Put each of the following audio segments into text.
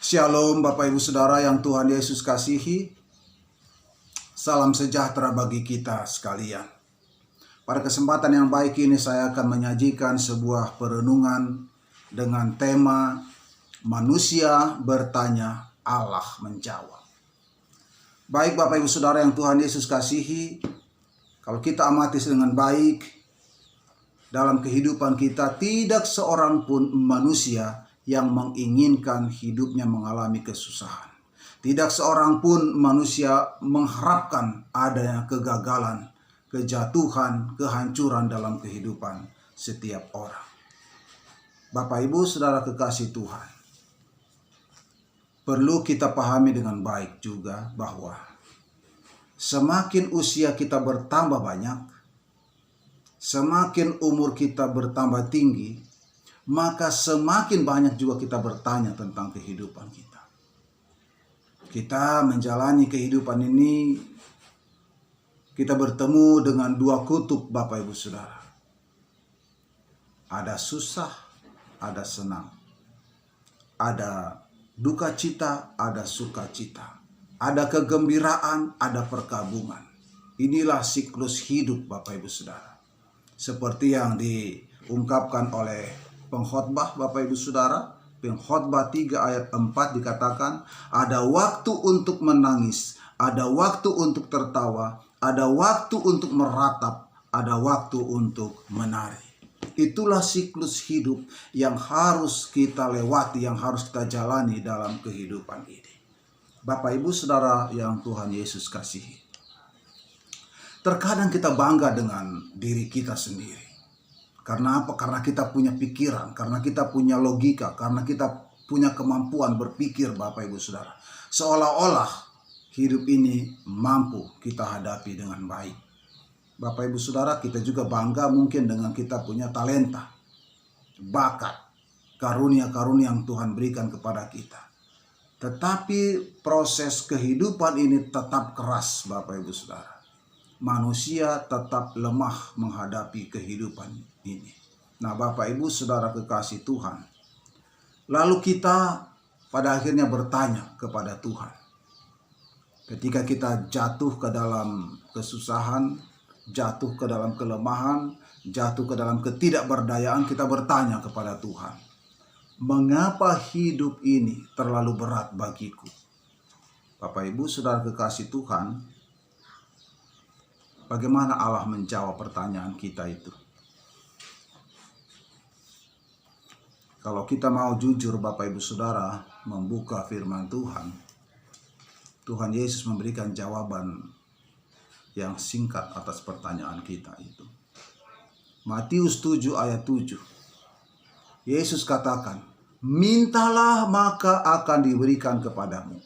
Shalom Bapak Ibu Saudara yang Tuhan Yesus kasihi. Salam sejahtera bagi kita sekalian. Pada kesempatan yang baik ini saya akan menyajikan sebuah perenungan dengan tema manusia bertanya, Allah menjawab. Baik Bapak Ibu Saudara yang Tuhan Yesus kasihi, kalau kita amati dengan baik dalam kehidupan kita, tidak seorang pun manusia yang menginginkan hidupnya mengalami kesusahan. Tidak seorang pun manusia mengharapkan adanya kegagalan, kejatuhan, kehancuran dalam kehidupan setiap orang. Bapak Ibu Saudara kekasih Tuhan, perlu kita pahami dengan baik juga bahwa semakin usia kita bertambah banyak, semakin umur kita bertambah tinggi, maka semakin banyak juga kita bertanya tentang kehidupan kita. Kita menjalani kehidupan ini, kita bertemu dengan dua kutub Bapak Ibu Saudara. Ada susah, ada senang. Ada duka cita, ada sukacita. Ada kegembiraan, ada perkabungan. Inilah siklus hidup Bapak Ibu Saudara. Seperti yang diungkapkan oleh pengkhotbah Bapak Ibu Saudara, Pengkhotbah 3 ayat 4 dikatakan, ada waktu untuk menangis, ada waktu untuk tertawa, ada waktu untuk meratap, ada waktu untuk menari. Itulah siklus hidup yang harus kita lewati, yang harus kita jalani dalam kehidupan ini. Bapak Ibu Saudara yang Tuhan Yesus kasihi, terkadang kita bangga dengan diri kita sendiri. Karena apa? Karena kita punya pikiran, karena kita punya logika, karena kita punya kemampuan berpikir Bapak Ibu Saudara. Seolah-olah hidup ini mampu kita hadapi dengan baik. Bapak Ibu Saudara, kita juga bangga mungkin dengan kita punya talenta, bakat, karunia-karunia yang Tuhan berikan kepada kita. Tetapi proses kehidupan ini tetap keras Bapak Ibu Saudara. Manusia tetap lemah menghadapi kehidupan ini. Nah Bapak Ibu Saudara kekasih Tuhan, lalu kita pada akhirnya bertanya kepada Tuhan. Ketika kita jatuh ke dalam kesusahan, jatuh ke dalam kelemahan, jatuh ke dalam ketidakberdayaan, kita bertanya kepada Tuhan, mengapa hidup ini terlalu berat bagiku? Bapak Ibu Saudara kekasih Tuhan, bagaimana Allah menjawab pertanyaan kita itu? Kalau kita mau jujur Bapak Ibu Saudara membuka firman Tuhan, Tuhan Yesus memberikan jawaban yang singkat atas pertanyaan kita itu. Matius 7 ayat 7. Yesus katakan, mintalah maka akan diberikan kepadamu.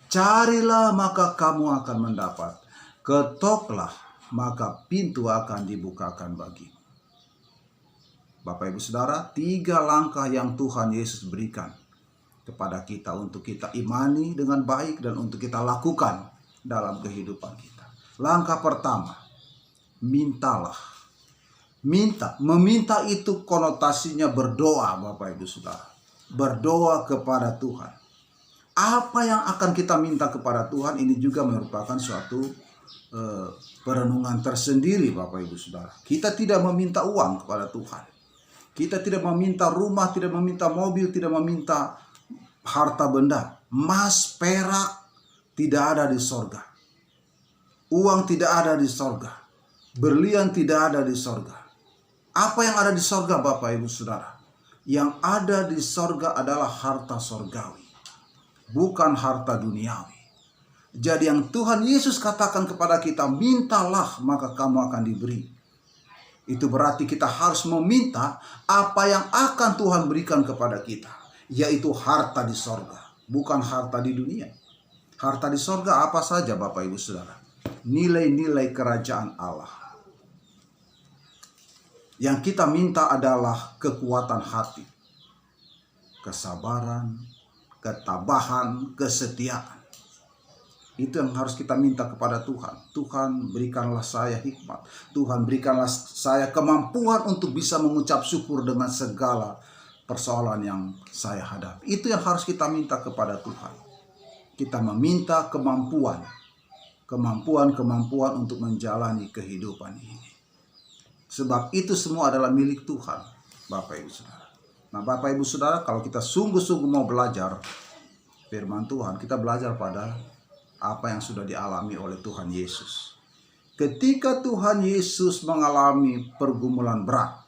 Carilah maka kamu akan mendapat. Ketoklah maka pintu akan dibukakan bagimu. Bapak Ibu Saudara, 3 langkah yang Tuhan Yesus berikan kepada kita untuk kita imani dengan baik dan untuk kita lakukan dalam kehidupan kita. Langkah pertama, mintalah. Meminta itu konotasinya berdoa Bapak Ibu Saudara. Berdoa kepada Tuhan. Apa yang akan kita minta kepada Tuhan ini juga merupakan suatu perenungan tersendiri Bapak Ibu Saudara. Kita tidak meminta uang kepada Tuhan. Kita tidak meminta rumah, tidak meminta mobil, tidak meminta harta benda. Emas, perak tidak ada di sorga. Uang tidak ada di sorga. Berlian tidak ada di sorga. Apa yang ada di sorga Bapak Ibu Saudara? Yang ada di sorga adalah harta sorgawi, bukan harta duniawi. Jadi yang Tuhan Yesus katakan kepada kita, mintalah maka kamu akan diberi. Itu berarti kita harus meminta apa yang akan Tuhan berikan kepada kita, yaitu harta di sorga, bukan harta di dunia. Harta di sorga apa saja Bapak Ibu Saudara? Nilai-nilai kerajaan Allah. Yang kita minta adalah kekuatan hati, kesabaran, ketabahan, kesetiaan. Itu yang harus kita minta kepada Tuhan. Tuhan berikanlah saya hikmat. Tuhan berikanlah saya kemampuan untuk bisa mengucap syukur dengan segala persoalan yang saya hadapi. Itu yang harus kita minta kepada Tuhan. Kita meminta kemampuan untuk menjalani kehidupan ini. Sebab itu semua adalah milik Tuhan, Bapak Ibu Saudara. Nah, Bapak Ibu Saudara, kalau kita sungguh-sungguh mau belajar firman Tuhan, kita belajar pada apa yang sudah dialami oleh Tuhan Yesus. Ketika Tuhan Yesus mengalami pergumulan berat,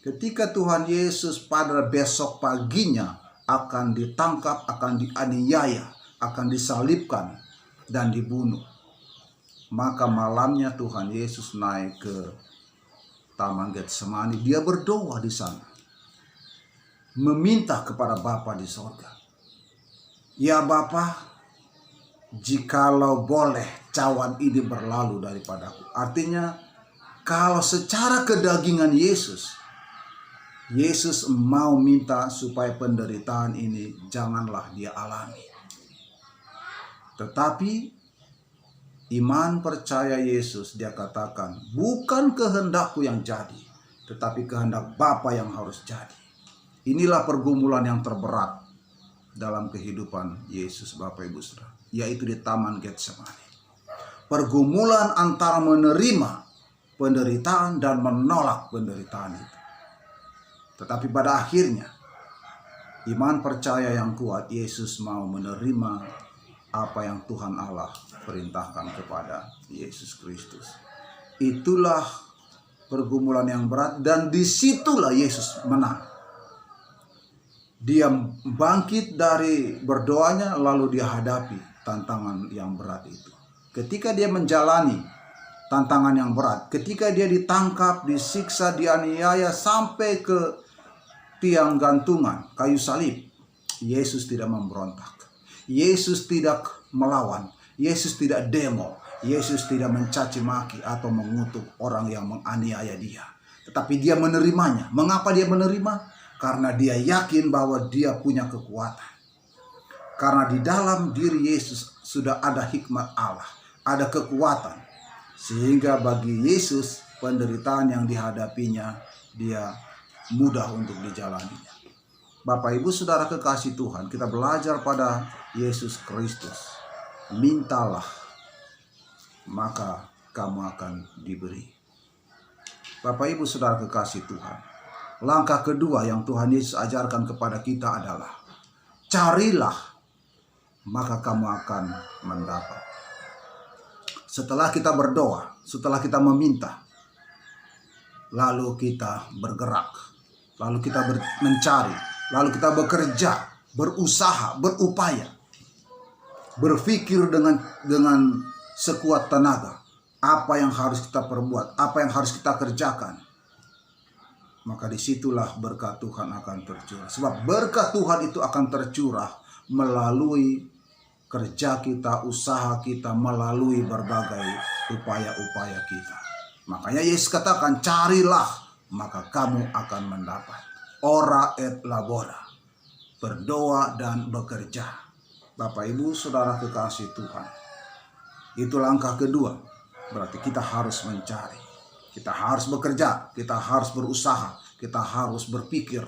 ketika Tuhan Yesus pada besok paginya akan ditangkap, akan dianiaya, akan disalibkan dan dibunuh, maka malamnya Tuhan Yesus naik ke Taman Getsemani. Dia berdoa di sana, meminta kepada Bapa di sorga, "Ya Bapa, jikalau boleh cawan ini berlalu daripadaku." Artinya, kalau secara kedagingan Yesus mau minta supaya penderitaan ini janganlah dia alami. Tetapi iman percaya Yesus, dia katakan, "Bukan kehendakku yang jadi, tetapi kehendak Bapa yang harus jadi." Inilah pergumulan yang terberat dalam kehidupan Yesus, Bapak Ibu Saudara, yaitu di Taman Getsemani. Pergumulan antara menerima penderitaan dan menolak penderitaan itu. Tetapi pada akhirnya, iman percaya yang kuat, Yesus mau menerima apa yang Tuhan Allah perintahkan kepada Yesus Kristus. Itulah pergumulan yang berat, dan disitulah Yesus menang. Dia bangkit dari berdoanya, lalu dia hadapi tantangan yang berat itu. Ketika dia menjalani tantangan yang berat, ketika dia ditangkap, disiksa, dianiaya sampai ke tiang gantungan kayu salib, Yesus tidak memberontak. Yesus tidak melawan. Yesus tidak demo. Yesus tidak mencaci maki atau mengutuk orang yang menganiaya dia. Tetapi dia menerimanya. Mengapa dia menerima? Karena dia yakin bahwa dia punya kekuatan. Karena di dalam diri Yesus sudah ada hikmat Allah, ada kekuatan. Sehingga bagi Yesus, penderitaan yang dihadapinya, dia mudah untuk dijalaninya. Bapak Ibu Saudara kekasih Tuhan, kita belajar pada Yesus Kristus. Mintalah, maka kamu akan diberi. Bapak Ibu Saudara kekasih Tuhan, langkah kedua yang Tuhan Yesus ajarkan kepada kita adalah, carilah, maka kamu akan mendapat. Setelah kita berdoa, setelah kita meminta, lalu kita bergerak, lalu kita mencari, lalu kita bekerja, berusaha, berupaya, berpikir dengan sekuat tenaga, apa yang harus kita perbuat, apa yang harus kita kerjakan. Maka disitulah berkat Tuhan akan tercurah. Sebab berkat Tuhan itu akan tercurah melalui kerja kita, usaha kita, melalui berbagai upaya-upaya kita. Makanya Yesus katakan, carilah, maka kamu akan mendapat. Ora et labora, berdoa dan bekerja. Bapak Ibu Saudara kekasih Tuhan, itu langkah kedua. Berarti kita harus mencari. Kita harus bekerja, kita harus berusaha, kita harus berpikir,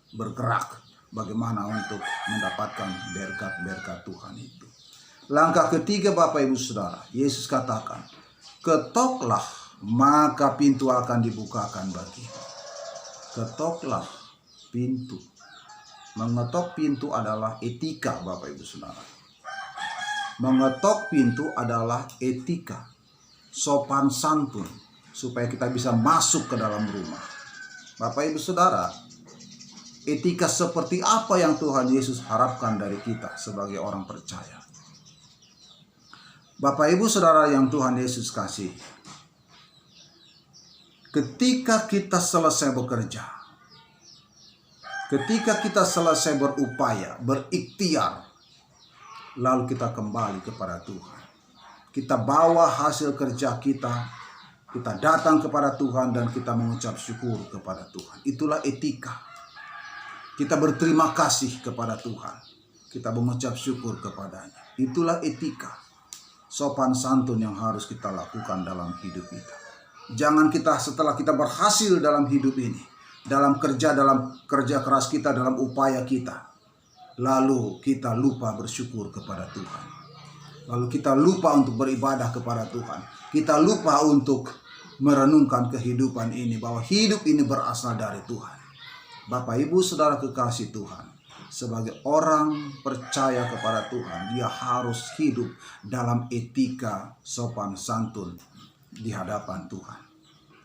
bergerak bagaimana untuk mendapatkan berkat-berkat Tuhan itu. Langkah ketiga Bapak Ibu Saudara, Yesus katakan, ketoklah maka pintu akan dibukakan bagimu. Ketoklah pintu. Mengetok pintu adalah etika Bapak Ibu Saudara. Mengetok pintu adalah etika, sopan santun, supaya kita bisa masuk ke dalam rumah. Bapak Ibu Saudara, etika seperti apa yang Tuhan Yesus harapkan dari kita sebagai orang percaya? Bapak Ibu Saudara yang Tuhan Yesus kasih, ketika kita selesai bekerja, ketika kita selesai berupaya, berikhtiar, lalu kita kembali kepada Tuhan. Kita bawa hasil kerja kita datang kepada Tuhan dan kita mengucap syukur kepada Tuhan. Itulah etika. Kita berterima kasih kepada Tuhan. Kita mengucap syukur kepadanya. Itulah etika. Sopan santun yang harus kita lakukan dalam hidup kita. Jangan kita setelah kita berhasil dalam hidup ini, dalam kerja keras kita, dalam upaya kita. Lalu kita lupa bersyukur kepada Tuhan. Lalu kita lupa untuk beribadah kepada Tuhan. Kita lupa untuk merenungkan kehidupan ini, bahwa hidup ini berasal dari Tuhan. Bapak Ibu Saudara kekasih Tuhan, sebagai orang percaya kepada Tuhan, dia harus hidup dalam etika sopan santun di hadapan Tuhan.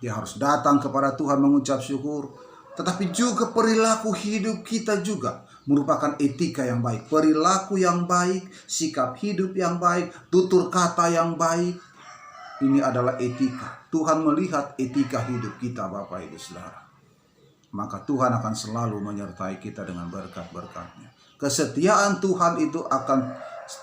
Dia harus datang kepada Tuhan mengucap syukur, tetapi juga perilaku hidup kita juga merupakan etika yang baik. Perilaku yang baik, sikap hidup yang baik, tutur kata yang baik. Ini adalah etika. Tuhan melihat etika hidup kita, Bapak Ibu Saudara. Maka Tuhan akan selalu menyertai kita dengan berkat-berkat-Nya. Kesetiaan Tuhan itu akan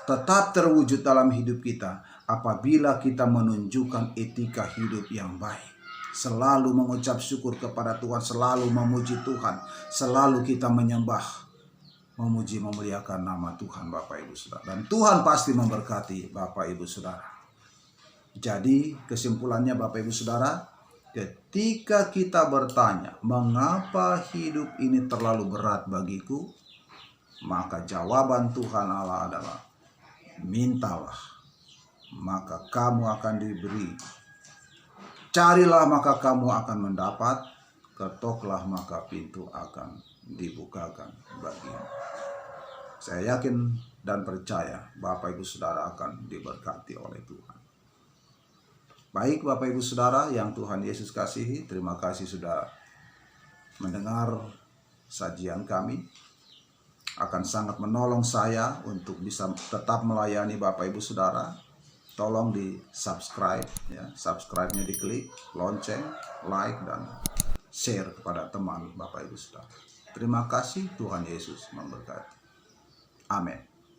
tetap terwujud dalam hidup kita apabila kita menunjukkan etika hidup yang baik. Selalu mengucap syukur kepada Tuhan, selalu memuji Tuhan, selalu kita menyembah, memuji, memuliakan nama Tuhan, Bapak Ibu Saudara. Dan Tuhan pasti memberkati Bapak Ibu Saudara. Jadi kesimpulannya Bapak Ibu Saudara, ketika kita bertanya, mengapa hidup ini terlalu berat bagiku? Maka jawaban Tuhan Allah adalah, mintalah, maka kamu akan diberi. Carilah, maka kamu akan mendapat. Ketoklah, maka pintu akan dibukakan bagimu. Saya yakin dan percaya Bapak Ibu Saudara akan diberkati oleh Tuhan. Baik Bapak Ibu Saudara yang Tuhan Yesus kasihi, terima kasih sudah mendengar sajian kami. Akan sangat menolong saya untuk bisa tetap melayani Bapak Ibu Saudara. Tolong di subscribe, ya, subscribe-nya diklik, lonceng, like, dan share kepada teman Bapak Ibu Saudara. Terima kasih, Tuhan Yesus memberkati. Amin.